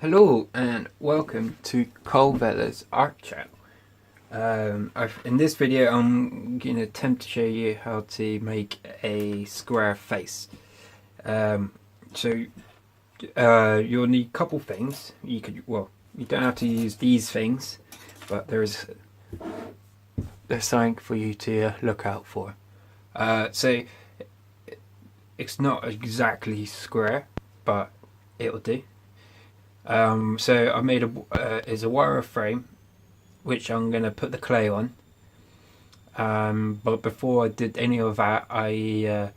Hello and welcome to Vella's art channel. In this video I'm going to attempt to show you how to make a square face. You'll need a couple things. You don't have to use these things, but there's something for you to look out for. So it's not exactly square, but it'll do. So I made is a wire frame, which I'm going to put the clay on. But before I did any of that, I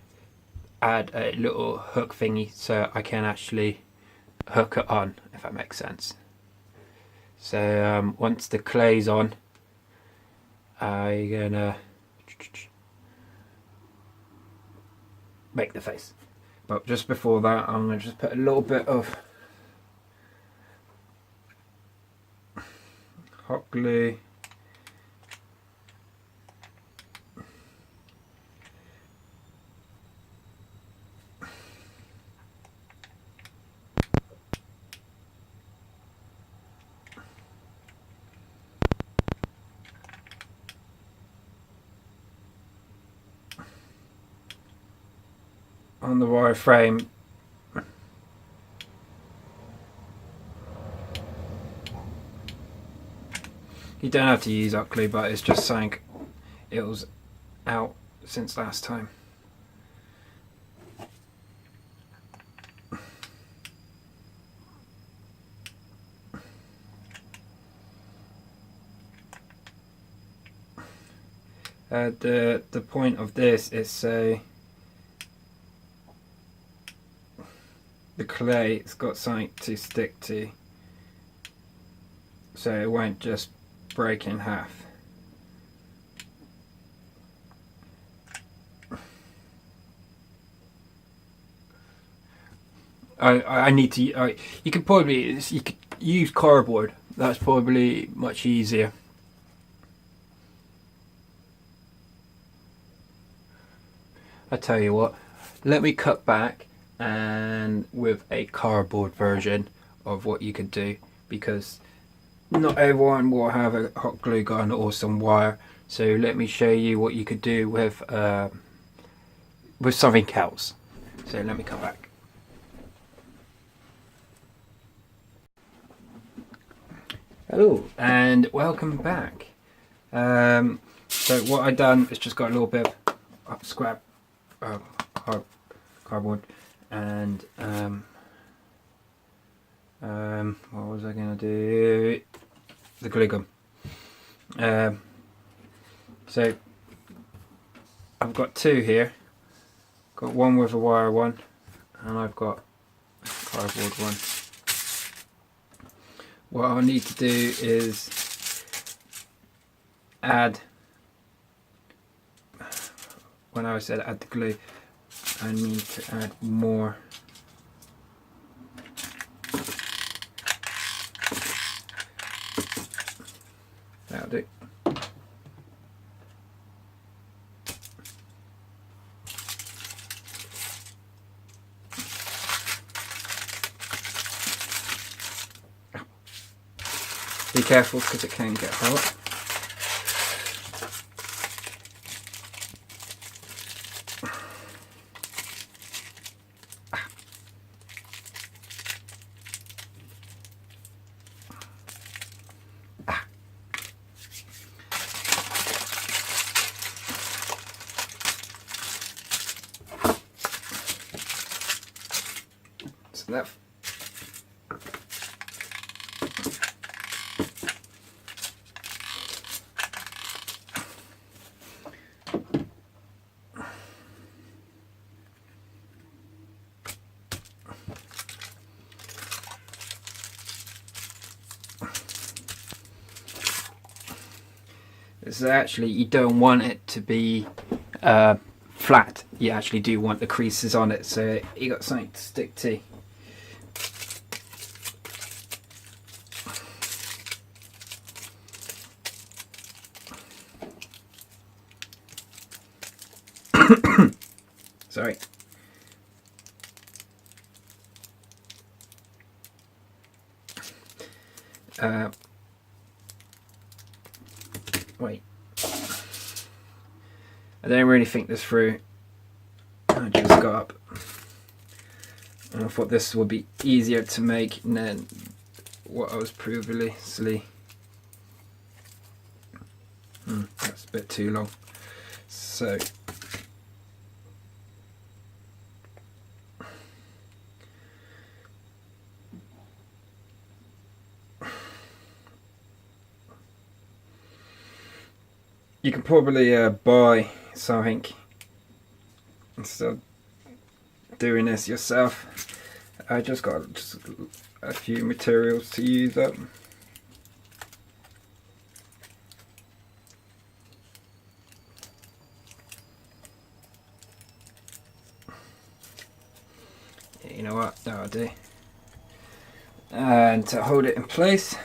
add a little hook thingy so I can actually hook it on, if that makes sense. So once the clay's on, I'm gonna make the face. But just before that, I'm gonna just put a little bit of hot glue on the wire frame. You don't have to use hot glue, but it's just something it was out since last time. The point of this is so the clay, it's got something to stick to, so it won't just break in half. I need to. You could use cardboard. That's probably much easier. I tell you what, let me cut back and with a cardboard version of what you could do, because not everyone will have a hot glue gun or some wire. So let me show you what you could do with something else. So let me come back. Hello and welcome back. So what I've done is just got a little bit of scrap cardboard and what was I gonna do? The glue gun. So I've got two here. Got one with a wire one, and I've got a cardboard one. What I need to do is add, when I said add the glue, I need to add more. That'll do. Be careful because it can get hot. That's enough. This is actually, you don't want it to be flat. You actually do want the creases on it, so you got something to stick to. Sorry. Wait. I don't really think this through. I just got up. And I thought this would be easier to make than what I was previously. That's a bit too long. So you can probably buy something instead of doing this yourself. I just got a few materials to use up. You know what, that'll do. And to hold it in place,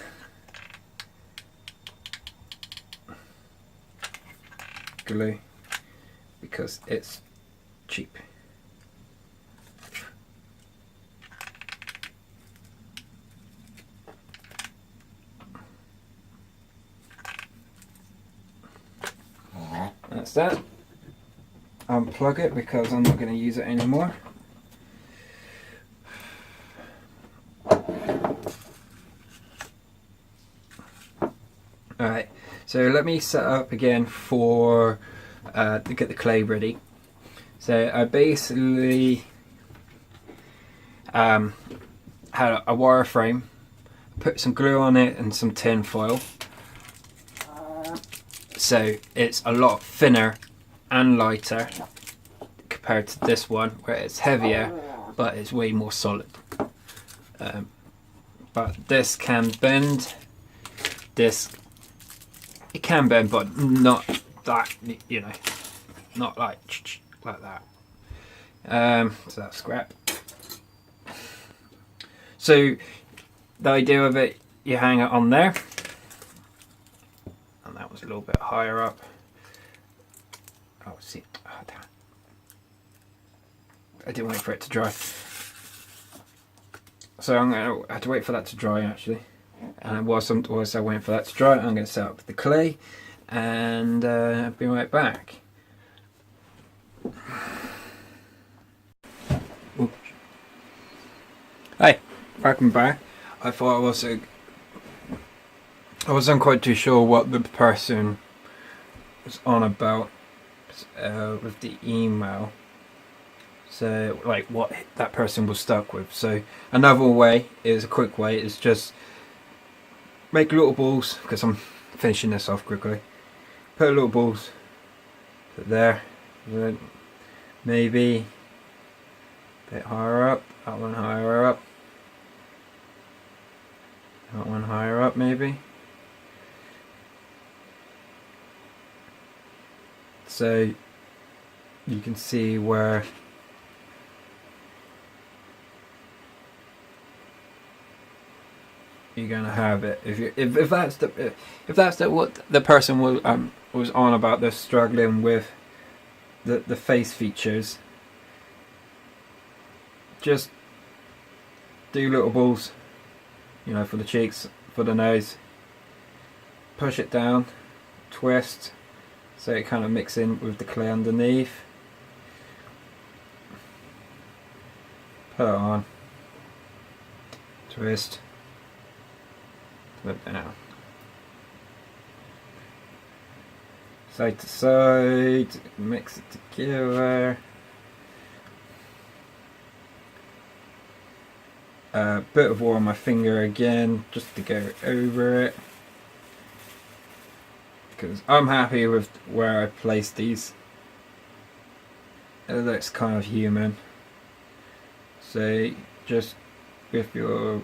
glue, because it's cheap. That's that. Unplug it because I'm not going to use it anymore. Alright, so let me set up again for to get the clay ready. So I basically had a wire frame, put some glue on it and some tin foil. So it's a lot thinner and lighter compared to this one, where it's heavier but it's way more solid. But this can bend. This, it can bend, but not that, you know, not like that. So that's scrap. So the idea of it, you hang it on there, and that was a little bit higher up. Oh, see, oh, damn. I didn't wait for it to dry. So I'm going to have to wait for that to dry actually. And whilst I'm waiting for that to dry, I'm going to set up the clay and I'll be right back. Oops. Hi, welcome back. I thought I wasn't quite too sure what the person was on about with the email. So like what that person was stuck with. So another way is a quick way is just make little balls, because I'm finishing this off quickly. Put little balls, put there, maybe a bit higher up, that one higher up, that one higher up maybe. So you can see where you're gonna have it. If that's what the person was on about, they're struggling with the face features. Just do little balls, you know, for the cheeks, for the nose. Push it down, twist, so it kind of mix in with the clay underneath. Put it on, twist. Flip it out. Side to side, mix it together. A bit of oil on my finger again, just to go over it. Because I'm happy with where I placed these. It looks kind of human. So just with your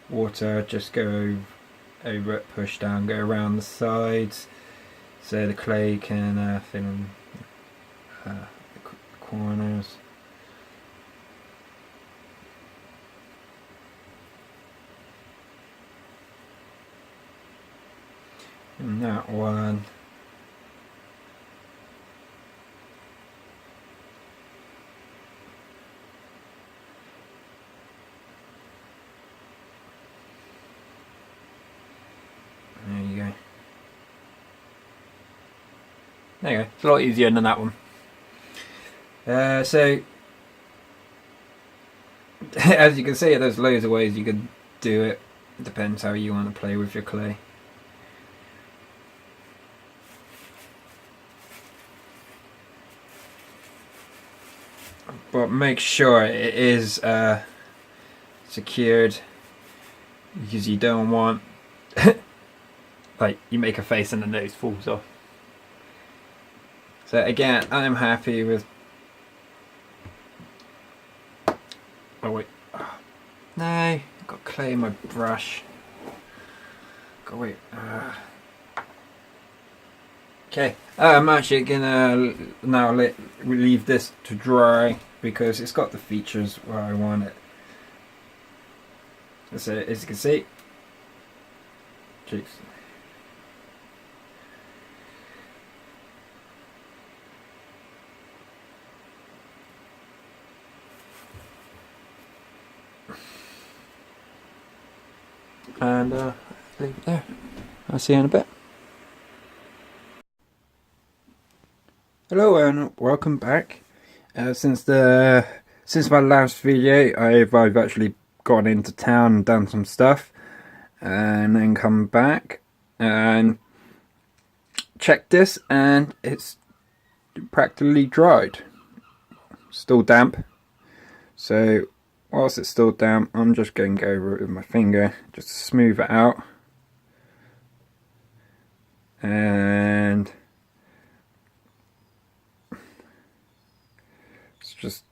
water, just go over it, push down, go around the sides so the clay can fill in the corners. And that one, There you go. It's a lot easier than that one. So, as you can see, there's loads of ways you could do it. It depends how you want to play with your clay. But make sure it is secured, because you don't want like you make a face and the nose falls off. So again, I'm happy with. Oh wait, no, I've got clay in my brush. Go wait. Okay, I'm actually gonna now leave this to dry because it's got the features where I want it. So as you can see, cheeks. And leave it there. I'll see you in a bit. Hello and welcome back. Since my last video, I've actually gone into town and done some stuff, and then come back and checked this, and it's practically dried. Still damp. So whilst it's still damp, I'm just going to go over it with my finger just to smooth it out. And it's just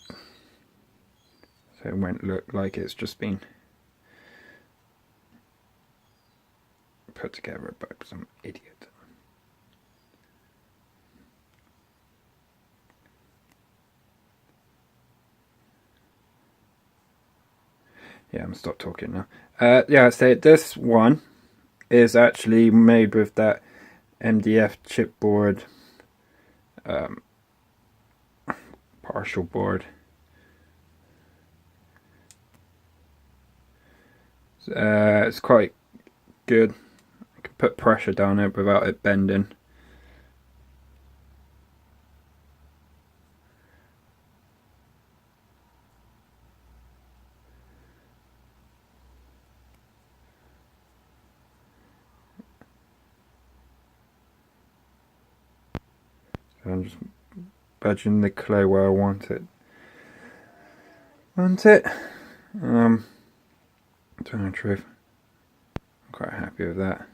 so it won't look like it's just been put together by some idiot. Yeah, I'm gonna stop talking now. Yeah, so this one is actually made with that MDF chipboard, partial board. It's quite good. I can put pressure down it without it bending. So I'm just budging the clay where I want it. Telling the truth, I'm quite happy with that.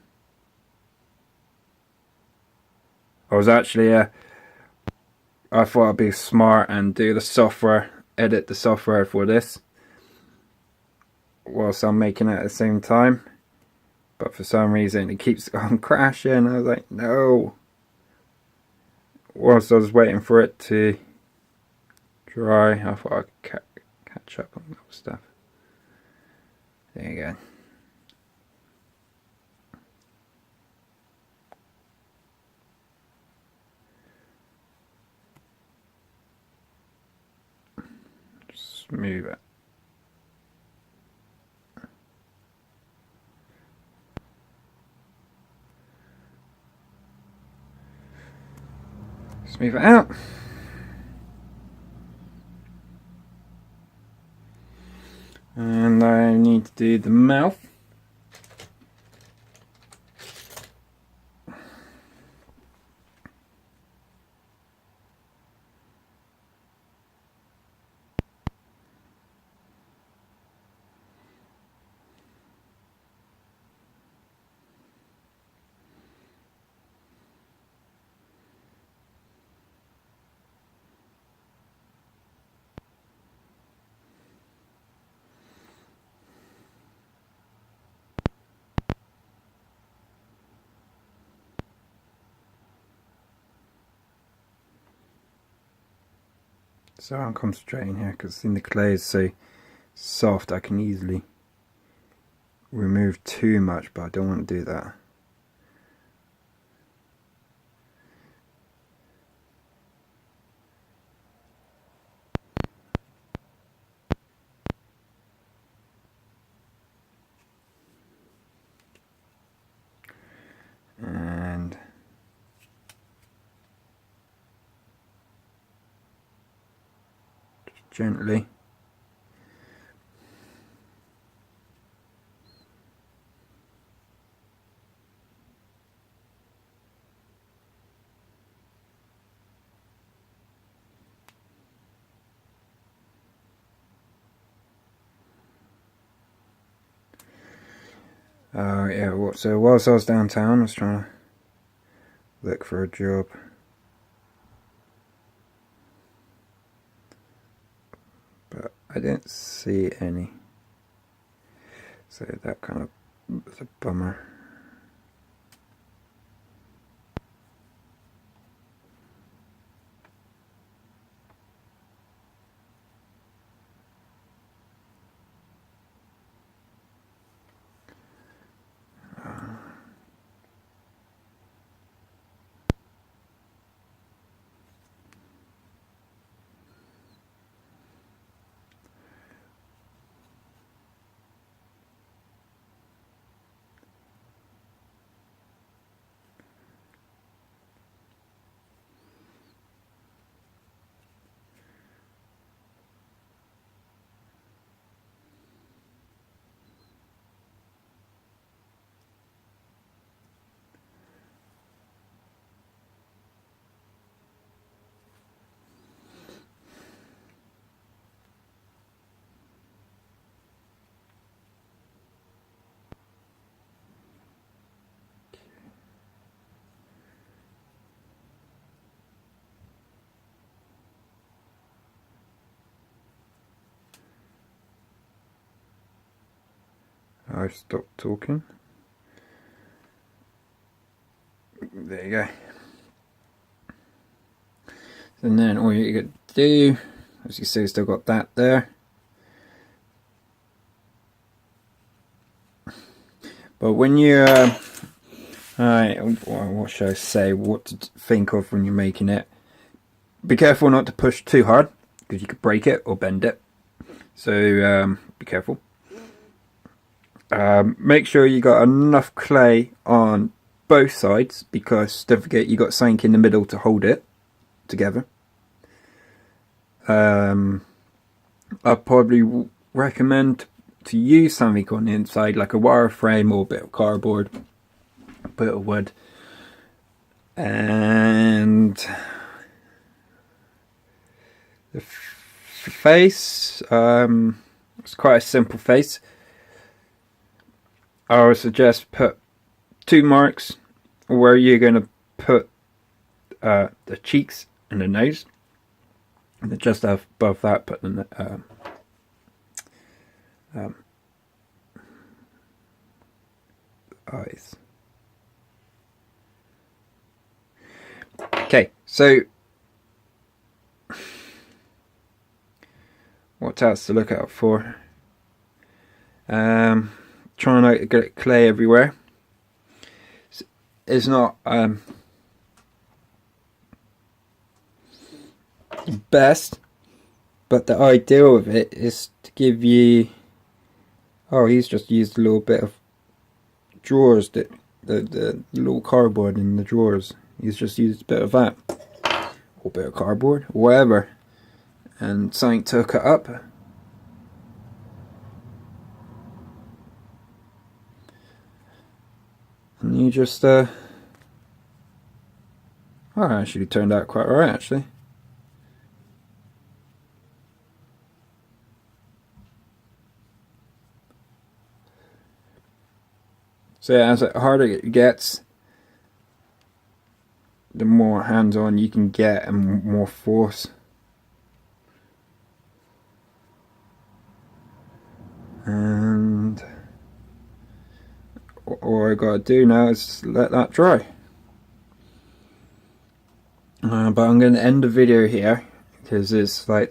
I was actually I thought I'd be smart and do the software, edit the software for this whilst I'm making it at the same time, but for some reason it keeps on crashing. I was like, no. Whilst I was waiting for it to dry, I thought I'd catch up on that stuff. There you go. Just smooth it. Smooth it out. And I need to do the mouth. So I'm concentrating here because the clay is so soft I can easily remove too much, but I don't want to do that. And gently. Yeah, so whilst I was downtown, I was trying to look for a job. But I didn't see any. So that kind of was a bummer. I stopped talking. There you go. And then all you got to do, as you see, still got that there. But when you, what should I say? What to think of when you're making it? Be careful not to push too hard, because you could break it or bend it. So be careful. Make sure you got enough clay on both sides, because don't forget you got something in the middle to hold it together. I probably recommend to use something on the inside, like a wire frame or a bit of cardboard, a bit of wood, and the face, it's quite a simple face. I would suggest put 2 marks where you're going to put the cheeks and the nose, and then just above that put the eyes. Okay, so what else to look out for? Try not to get clay everywhere. It's not the best, but the ideal of it is to give you. Oh, he's just used a little bit of drawers, the little cardboard in the drawers. He's just used a bit of that, or a bit of cardboard, or whatever, and something to hook it up. And you just, oh, it actually turned out quite alright, actually. So as the harder it gets, the more hands-on you can get and more force. And all I gotta do now is let that dry. But I'm going to end the video here, because it's a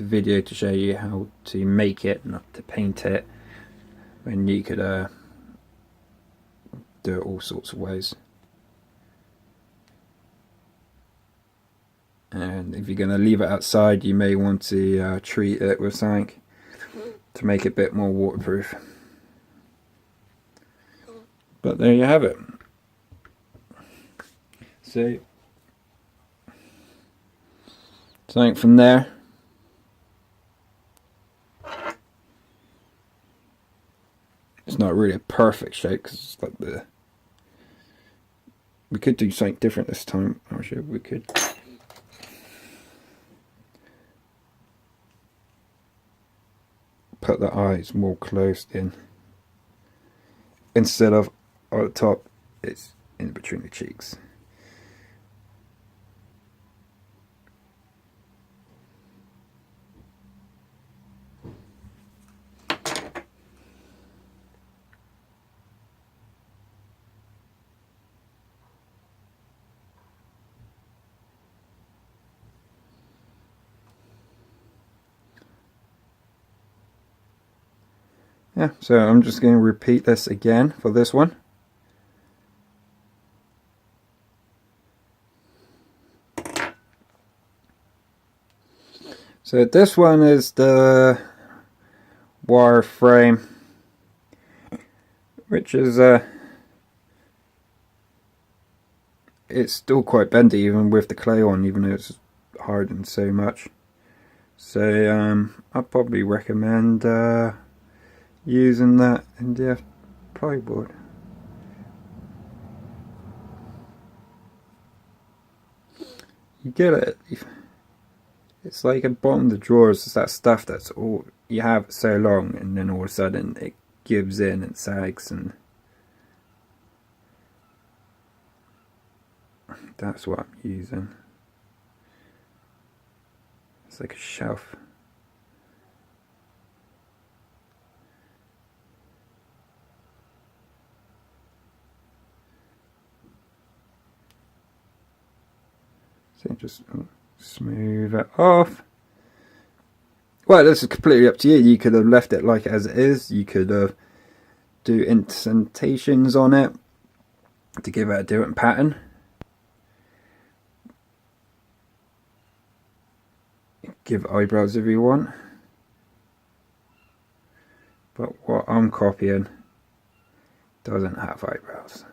video to show you how to make it, not to paint it, when you could do it all sorts of ways. And if you're going to leave it outside, you may want to treat it with something to make it a bit more waterproof. But there you have it. So something from there. it's not really a perfect shape because it's like we could do something different this time. I'm sure we could. Put the eyes more closed in. Instead of on the top, it's in between the cheeks. Yeah, so I'm just going to repeat this again for this one. So this one is the wire frame, which is it's still quite bendy even with the clay on, even though it's hardened so much. So I'd probably recommend using that MDF plywood. You get it. It's like at the bottom of the drawers, it's that stuff that's all you have so long, and then all of a sudden it gives in and sags, and that's what I'm using. It's like a shelf. So just smooth it off. Well, this is completely up to you. You could have left it like as it is. You could have do indentations on it to give it a different pattern. Give eyebrows if you want. But what I'm copying doesn't have eyebrows.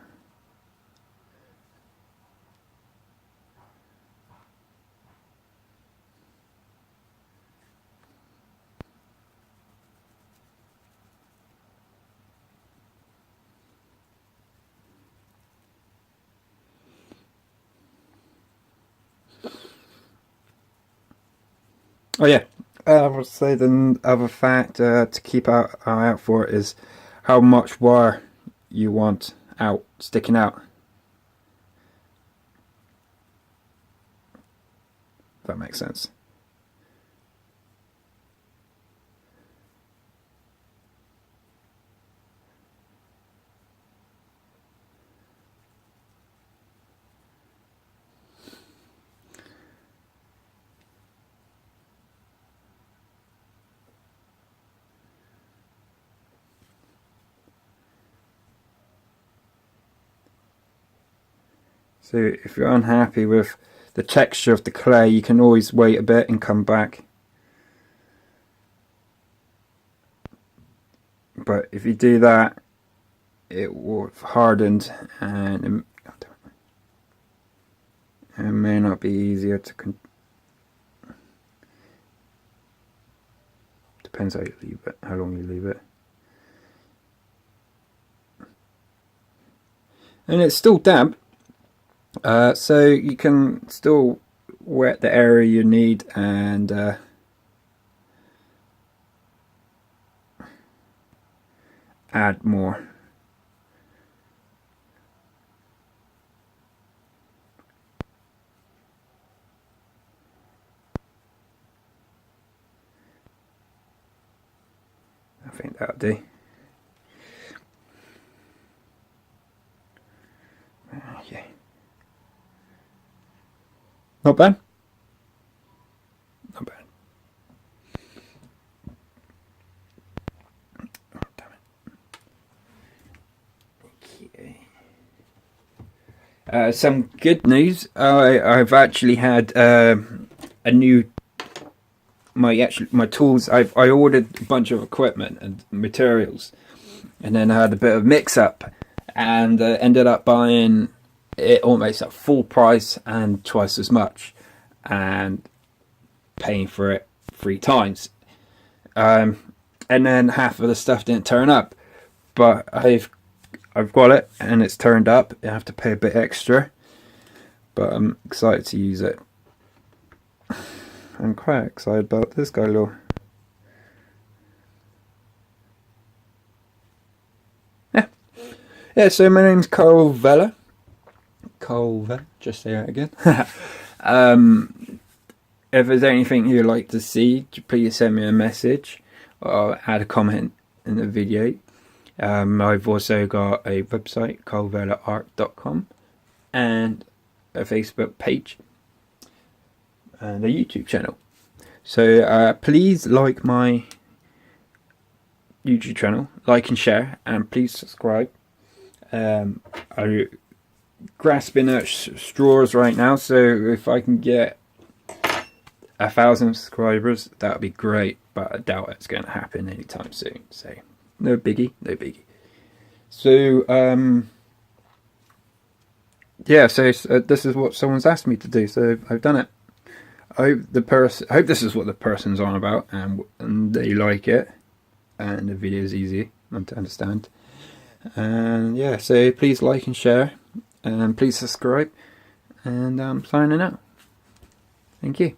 Oh yeah, I would say the other fact to keep eye out for is how much wire you want out, sticking out. If that makes sense. So if you're unhappy with the texture of the clay, you can always wait a bit and come back. But if you do that, it will have hardened, and it may not be easier to depends how you leave it, how long you leave it. And it's still damp. So you can still wet the area you need and add more. I think that'll do. Okay. Not bad. Not bad. Oh, damn it. Okay. Some good news. I've actually had a new my tools. I ordered a bunch of equipment and materials, and then I had a bit of mix up, and ended up buying it almost at full price and twice as much, and paying for it 3 times. And then half of the stuff didn't turn up. but I've got it and it's turned up. I have to pay a bit extra, but I'm excited to use it. I'm quite excited about this guy, though. Yeah, so my name's Vella. Vella, just say that again. If there's anything you'd like to see, please send me a message or add a comment in the video. I've also got a website, colevellaart.com, and a Facebook page and a YouTube channel. So please like my YouTube channel, like and share, and please subscribe. I'm grasping at straws right now, so if I can get 1,000 subscribers, that would be great, but I doubt it's going to happen anytime soon, so no biggie, no biggie. So yeah, so this is what someone's asked me to do, so I've done it. I hope this is what the person's on about, and they like it, and the video is easy to understand. And yeah, so please like and share, and please subscribe, and I'm signing out. Thank you.